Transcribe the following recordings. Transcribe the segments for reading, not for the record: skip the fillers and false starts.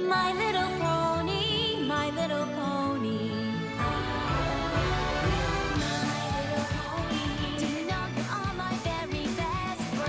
My little pony, my little pony. My little pony. Do you know you are my very best friends?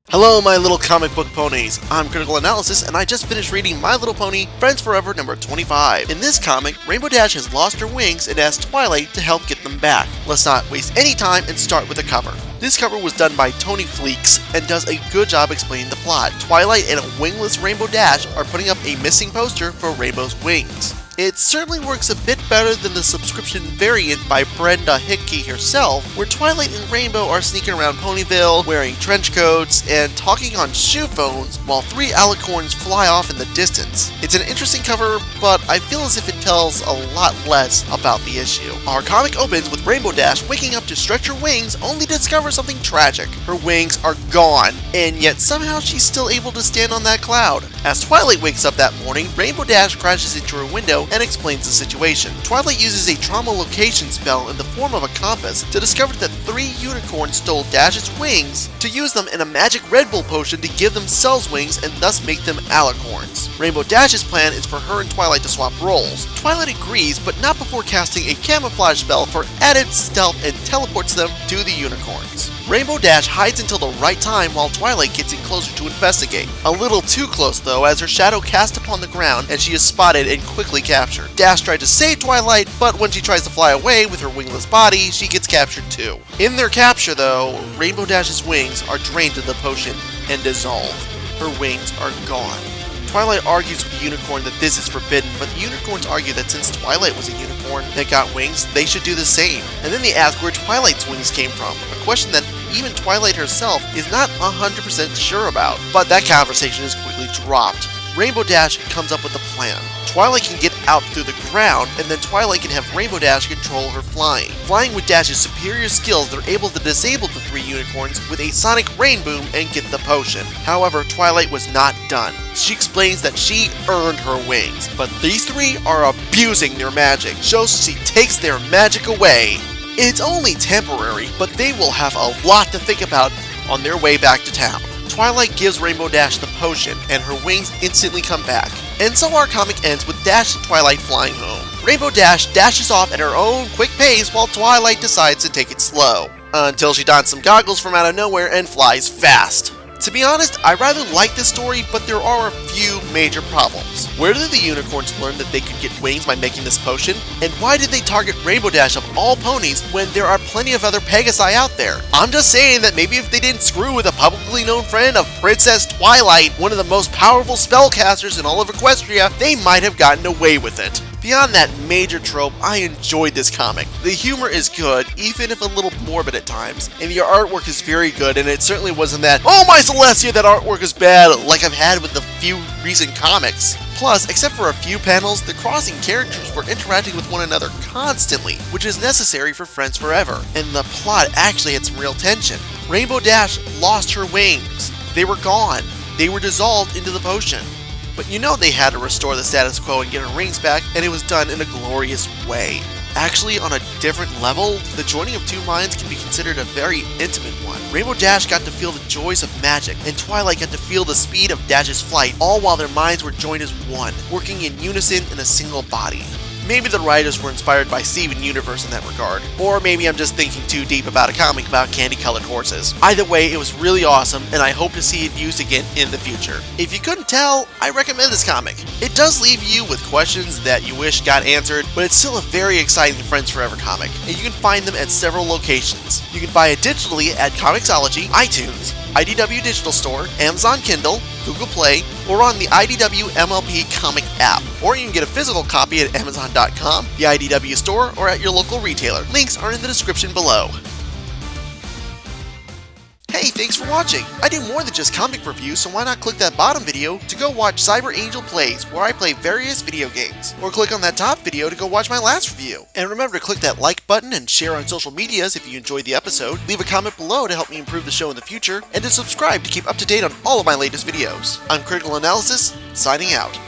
Hello, my little comic book ponies. I'm Critical Analysis, and I just finished reading My Little Pony Friends Forever number 25. In this comic, Rainbow Dash has lost her wings and asks Twilight to help get them back. Let's not waste any time and start with the cover. This cover was done by Tony Fleeks and does a good job explaining the plot. Twilight and a wingless Rainbow Dash are putting up a missing poster for Rainbow's wings. It certainly works a bit better than the subscription variant by Brenda Hickey herself, where Twilight and Rainbow are sneaking around Ponyville, wearing trench coats, and talking on shoe phones while 3 alicorns fly off in the distance. It's an interesting cover, but I feel as if it tells a lot less about the issue. Our comic opens with Rainbow Dash waking up to stretch her wings only to discover something tragic. Her wings are gone, and yet somehow she's still able to stand on that cloud. As Twilight wakes up that morning, Rainbow Dash crashes into her window and explains the situation. Twilight uses a trauma location spell in the form of a compass to discover that 3 unicorns stole Dash's wings to use them in a magic Red Bull potion to give themselves wings and thus make them alicorns. Rainbow Dash's plan is for her and Twilight to swap roles. Twilight agrees, but not before casting a camouflage spell for added stealth and teleports them to the unicorns. Rainbow Dash hides until the right time while Twilight gets in closer to investigate. A little too close though, as her shadow casts upon the ground and she is spotted and quickly captured. Dash tried to save Twilight, but when she tries to fly away with her wingless body, she gets captured too. In their capture though, Rainbow Dash's wings are drained of the potion and dissolve. Her wings are gone. Twilight argues with the unicorn that this is forbidden, but the unicorns argue that since Twilight was a unicorn that got wings, they should do the same. And then they ask where Twilight's wings came from, a question that even Twilight herself is not 100% sure about. But that conversation is quickly dropped. Rainbow Dash comes up with a plan. Twilight can get out through the ground, and then Twilight can have Rainbow Dash control her flying. Flying with Dash's superior skills, they're able to disable the 3 unicorns with a sonic rain boom and get the potion. However, Twilight was not done. She explains that she earned her wings, but these 3 are abusing their magic, so she takes their magic away. It's only temporary, but they will have a lot to think about on their way back to town. Twilight gives Rainbow Dash the potion, and her wings instantly come back. And so our comic ends with Dash and Twilight flying home. Rainbow Dash dashes off at her own quick pace while Twilight decides to take it slow, until she dons some goggles from out of nowhere and flies fast. To be honest, I rather like this story, but there are a few major problems. Where did the unicorns learn that they could get wings by making this potion? And why did they target Rainbow Dash of all ponies when there are plenty of other Pegasi out there? I'm just saying that maybe if they didn't screw with a publicly known friend of Princess Twilight, one of the most powerful spellcasters in all of Equestria, they might have gotten away with it. Beyond that major trope, I enjoyed this comic. The humor is good, even if a little morbid at times, and the artwork is very good, and it certainly wasn't that, "Oh my Celestia, that artwork is bad," like I've had with a few recent comics. Plus, except for a few panels, the crossing characters were interacting with one another constantly, which is necessary for Friends Forever, and the plot actually had some real tension. Rainbow Dash lost her wings. They were gone. They were dissolved into the potion. But you know they had to restore the status quo and get her rings back, and it was done in a glorious way. Actually, on a different level, the joining of 2 minds can be considered a very intimate one. Rainbow Dash got to feel the joys of magic, and Twilight got to feel the speed of Dash's flight, all while their minds were joined as one, working in unison in a single body. Maybe the writers were inspired by Steven Universe in that regard. Or maybe I'm just thinking too deep about a comic about candy-colored horses. Either way, it was really awesome, and I hope to see it used again in the future. If you couldn't tell, I recommend this comic. It does leave you with questions that you wish got answered, but it's still a very exciting Friends Forever comic, and you can find them at several locations. You can buy it digitally at Comixology, iTunes, IDW Digital Store, Amazon Kindle, Google Play, or on the IDW MLP Comic App. Or you can get a physical copy at Amazon.com, the IDW Store, or at your local retailer. Links are in the description below. Hey, thanks for watching! I do more than just comic reviews, so why not click that bottom video to go watch Cyber Angel Plays, where I play various video games. Or click on that top video to go watch my last review. And remember to click that like button and share on social medias if you enjoyed the episode, leave a comment below to help me improve the show in the future, and to subscribe to keep up to date on all of my latest videos. I'm Critical Analysis, signing out.